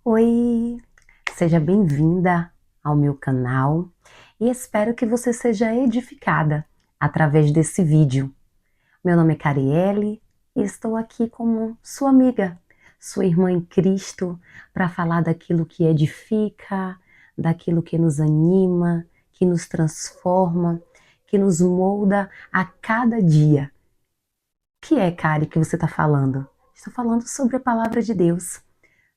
Oi, seja bem-vinda ao meu canal e espero que você seja edificada através desse vídeo. Meu nome é Carielle e estou aqui como sua amiga, sua irmã em Cristo, para falar daquilo que edifica, daquilo que nos anima, que nos transforma, que nos molda a cada dia. O que é, Cari, que você está falando? Estou falando sobre a palavra de Deus,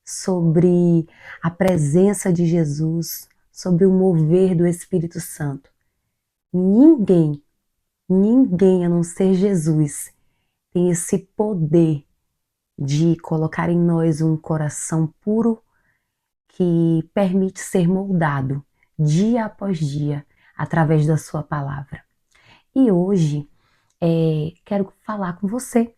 sobre a presença de Jesus, sobre o mover do Espírito Santo. Ninguém, ninguém a não ser Jesus tem esse poder de colocar em nós um coração puro que permite ser moldado dia após dia através da sua palavra. E hoje quero falar com você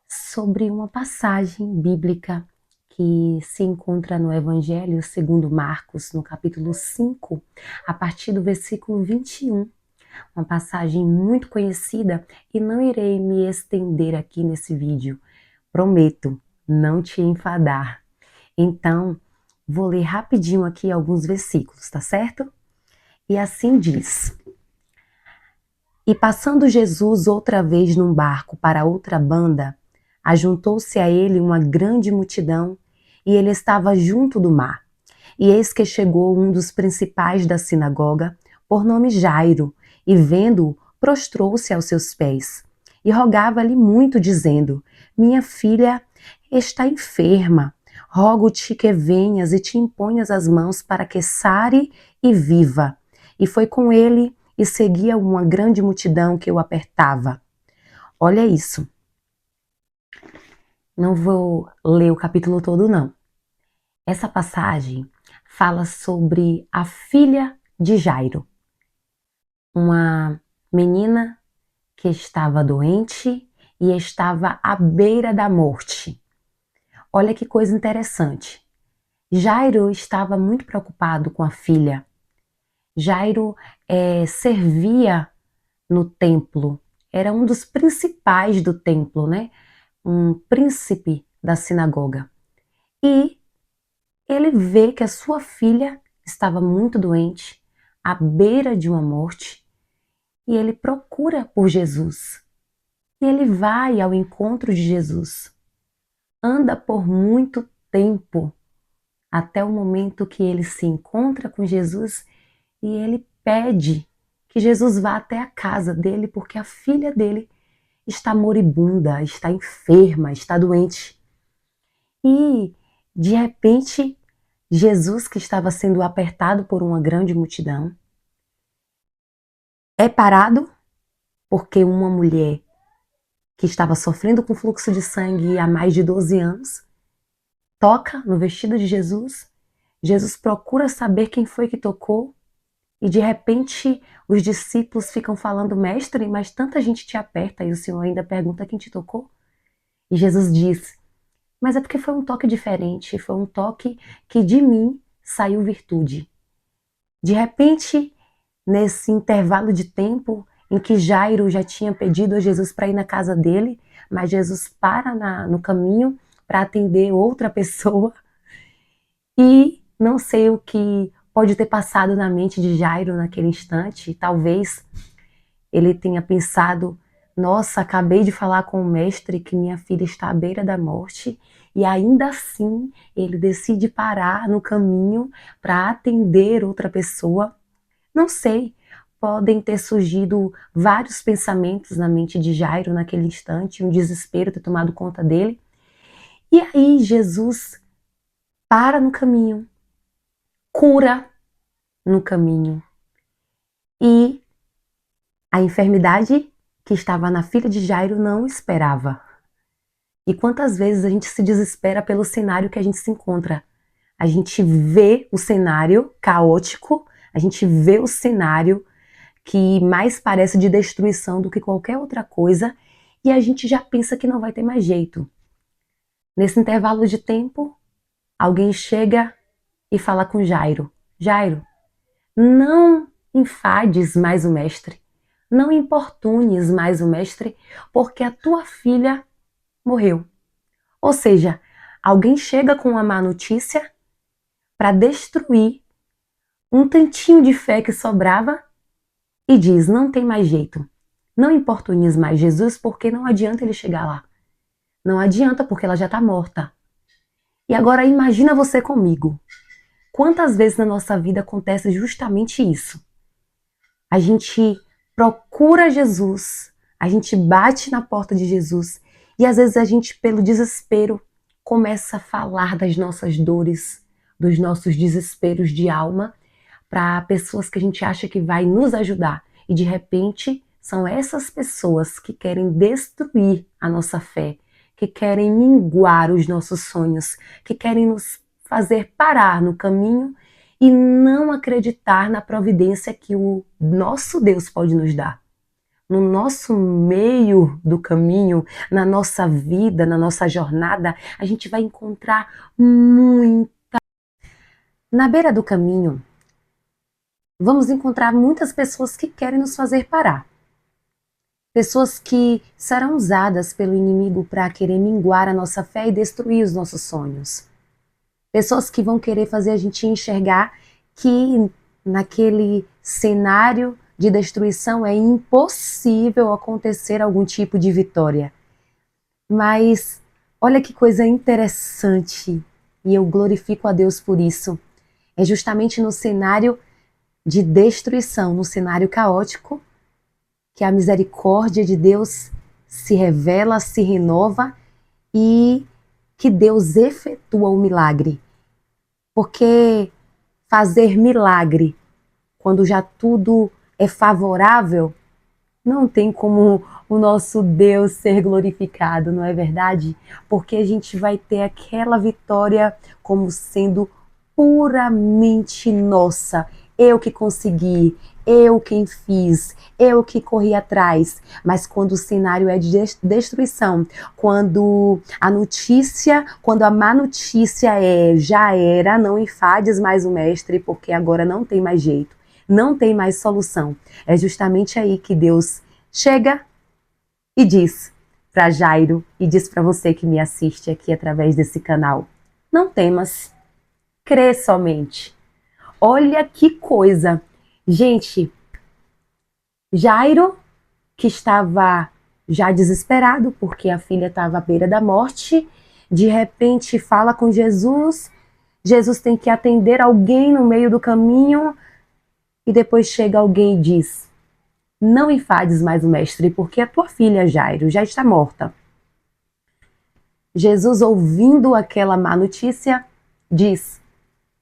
sobre uma passagem bíblica que se encontra no Evangelho segundo Marcos, no capítulo 5, a partir do versículo 21. Uma passagem muito conhecida e não irei me estender aqui nesse vídeo. Prometo não te enfadar. Então, vou ler rapidinho aqui alguns versículos, tá certo? E assim diz: E passando Jesus outra vez num barco para outra banda, ajuntou-se a ele uma grande multidão, e ele estava junto do mar. E eis que chegou um dos principais da sinagoga, por nome Jairo, e vendo-o, prostrou-se aos seus pés. E rogava-lhe muito, dizendo: Minha filha está enferma. Rogo-te que venhas e te imponhas as mãos para que sare e viva. E foi com ele e seguia uma grande multidão que o apertava. Olha isso. Não vou ler o capítulo todo, não. Essa passagem fala sobre a filha de Jairo, uma menina que estava doente e estava à beira da morte. Olha que coisa interessante. Jairo estava muito preocupado com a filha. Jairo servia no templo, era um dos principais do templo, né? Um príncipe da sinagoga. E ele vê que a sua filha estava muito doente, à beira de uma morte, e ele procura por Jesus. E ele vai ao encontro de Jesus. Anda por muito tempo, até o momento que ele se encontra com Jesus e ele pede que Jesus vá até a casa dele, porque a filha dele está moribunda, está enferma, está doente. E, de repente, Jesus, que estava sendo apertado por uma grande multidão, é parado porque uma mulher que estava sofrendo com fluxo de sangue há mais de 12 anos toca no vestido de Jesus. Jesus procura saber quem foi que tocou e de repente os discípulos ficam falando: Mestre, mas tanta gente te aperta e o Senhor ainda pergunta quem te tocou? E Jesus diz: Mas é porque foi um toque diferente, foi um toque que de mim saiu virtude. De repente, nesse intervalo de tempo em que Jairo já tinha pedido a Jesus para ir na casa dele, mas Jesus para no caminho para atender outra pessoa e não sei o que pode ter passado na mente de Jairo naquele instante. Talvez ele tenha pensado: nossa, acabei de falar com o mestre que minha filha está à beira da morte e ainda assim ele decide parar no caminho para atender outra pessoa. Não sei, podem ter surgido vários pensamentos na mente de Jairo naquele instante, um desespero ter tomado conta dele. E aí Jesus para no caminho, cura no caminho e a enfermidade que estava na filha de Jairo não esperava. E quantas vezes a gente se desespera pelo cenário que a gente se encontra? A gente vê o cenário caótico, a gente vê o cenário que mais parece de destruição do que qualquer outra coisa e a gente já pensa que não vai ter mais jeito. Nesse intervalo de tempo, alguém chega e fala com Jairo: Jairo, não enfades mais o mestre, não importunes mais o mestre, porque a tua filha morreu. Ou seja, alguém chega com uma má notícia para destruir um tantinho de fé que sobrava e diz: não tem mais jeito. Não importunes mais Jesus, porque não adianta ele chegar lá. Não adianta, porque ela já está morta. E agora imagina você comigo. Quantas vezes na nossa vida acontece justamente isso? A gente procura Jesus, a gente bate na porta de Jesus e às vezes a gente, pelo desespero, começa a falar das nossas dores, dos nossos desesperos de alma para pessoas que a gente acha que vai nos ajudar. E de repente são essas pessoas que querem destruir a nossa fé, que querem minguar os nossos sonhos, que querem nos fazer parar no caminho e não acreditar na providência que o nosso Deus pode nos dar. No nosso meio do caminho, na nossa vida, na nossa jornada, a gente vai encontrar muita. Na beira do caminho, vamos encontrar muitas pessoas que querem nos fazer parar. Pessoas que serão usadas pelo inimigo para querer minguar a nossa fé e destruir os nossos sonhos. Pessoas que vão querer fazer a gente enxergar que naquele cenário de destruição é impossível acontecer algum tipo de vitória. Mas olha que coisa interessante, e eu glorifico a Deus por isso. É justamente no cenário de destruição, no cenário caótico, que a misericórdia de Deus se revela, se renova e que Deus efetua o milagre. Porque fazer milagre quando já tudo é favorável, não tem como o nosso Deus ser glorificado, não é verdade? Porque a gente vai ter aquela vitória como sendo puramente nossa. Eu que consegui, eu quem fiz, eu que corri atrás. Mas quando o cenário é de destruição, quando a má notícia é: já era, não enfades mais o mestre, porque agora não tem mais jeito, não tem mais solução. É justamente aí que Deus chega e diz para Jairo, e diz para você que me assiste aqui através desse canal: não temas, crê somente. Olha que coisa! Gente, Jairo, que estava já desesperado porque a filha estava à beira da morte, de repente fala com Jesus. Jesus tem que atender alguém no meio do caminho e depois chega alguém e diz: não enfades mais o mestre, porque a tua filha, Jairo, já está morta. Jesus, ouvindo aquela má notícia, diz: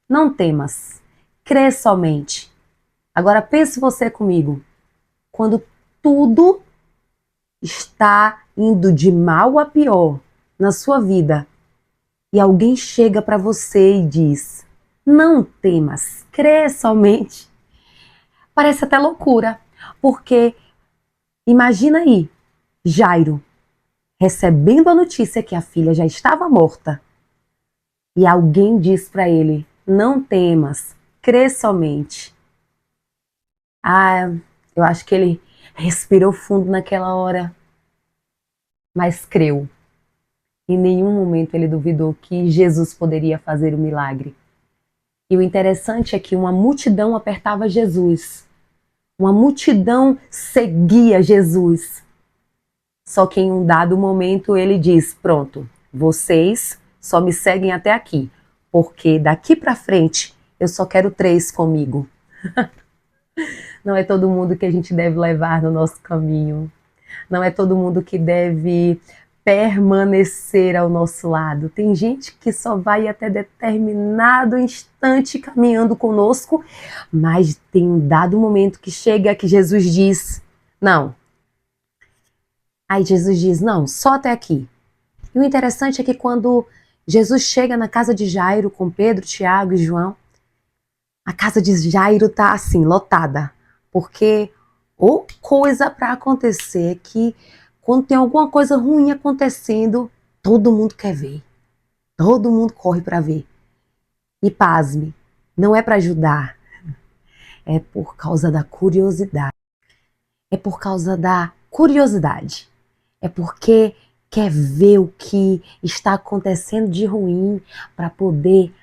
não temas, crê somente. Agora pense você comigo, quando tudo está indo de mal a pior na sua vida e alguém chega para você e diz: não temas, crê somente. Parece até loucura, porque imagina aí, Jairo recebendo a notícia que a filha já estava morta e alguém diz para ele: não temas, crê somente. Ah, eu acho que ele respirou fundo naquela hora, mas creu. Em nenhum momento ele duvidou que Jesus poderia fazer o milagre. E o interessante é que uma multidão apertava Jesus. Uma multidão seguia Jesus. Só que em um dado momento ele diz: pronto, vocês só me seguem até aqui, porque daqui para frente eu só quero 3 comigo. Não é todo mundo que a gente deve levar no nosso caminho. Não é todo mundo que deve permanecer ao nosso lado. Tem gente que só vai até determinado instante caminhando conosco, mas tem um dado momento que chega que Jesus diz: não. Aí Jesus diz: não, só até aqui. E o interessante é que quando Jesus chega na casa de Jairo com Pedro, Tiago e João, a casa de Jairo tá assim, lotada. Porque ou coisa para acontecer que quando tem alguma coisa ruim acontecendo, todo mundo quer ver. Todo mundo corre para ver. E pasme, não é para ajudar. É por causa da curiosidade. É por causa da curiosidade. É porque quer ver o que está acontecendo de ruim para poder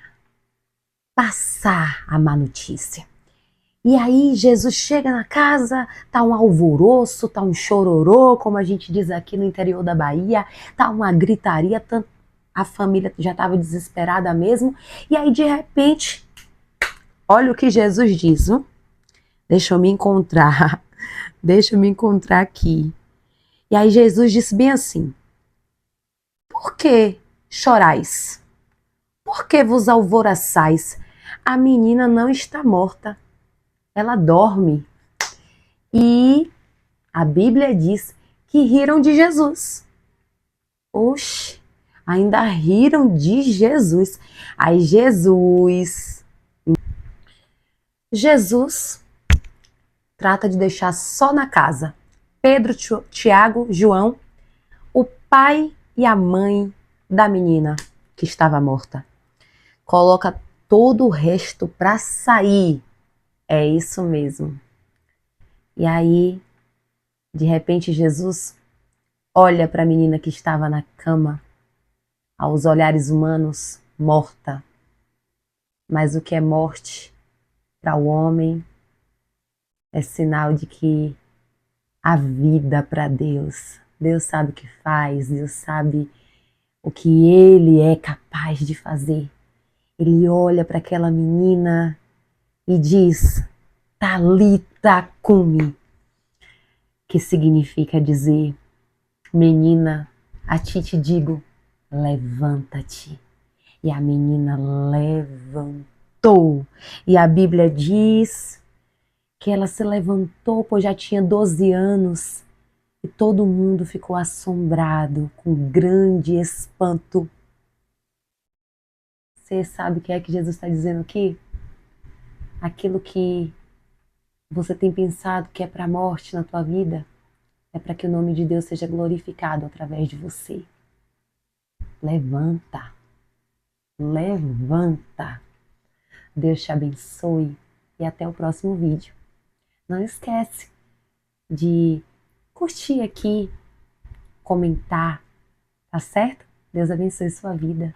passar a má notícia. E aí Jesus chega na casa, tá um alvoroço, tá um chororô, como a gente diz aqui no interior da Bahia, tá uma gritaria, a família já estava desesperada mesmo. E aí de repente, olha o que Jesus diz, viu? Deixa eu me encontrar, deixa eu me encontrar aqui. E aí Jesus disse bem assim: por que chorais? Por que vos alvoroçais? A menina não está morta, ela dorme. E a Bíblia diz que riram de Jesus. Oxe, ainda riram de Jesus. Aí Jesus trata de deixar só na casa Pedro, Tiago, João, o pai e a mãe da menina que estava morta. Coloca todo o resto para sair. É isso mesmo. E aí, de repente, Jesus olha para a menina que estava na cama, aos olhares humanos, morta. Mas o que é morte para o homem é sinal de que a vida para Deus. Deus sabe o que faz, Deus sabe o que Ele é capaz de fazer. Ele olha para aquela menina e diz: Talita cumi, que significa dizer: menina, a ti te digo, levanta-te. E a menina levantou. E a Bíblia diz que ela se levantou, pois já tinha 12 anos. E todo mundo ficou assombrado, com grande espanto. Você sabe o que é que Jesus está dizendo aqui? Aquilo que você tem pensado que é para a morte na tua vida, é para que o nome de Deus seja glorificado através de você. Levanta, levanta. Deus te abençoe e até o próximo vídeo. Não esquece de curtir aqui, comentar, tá certo? Deus abençoe sua vida.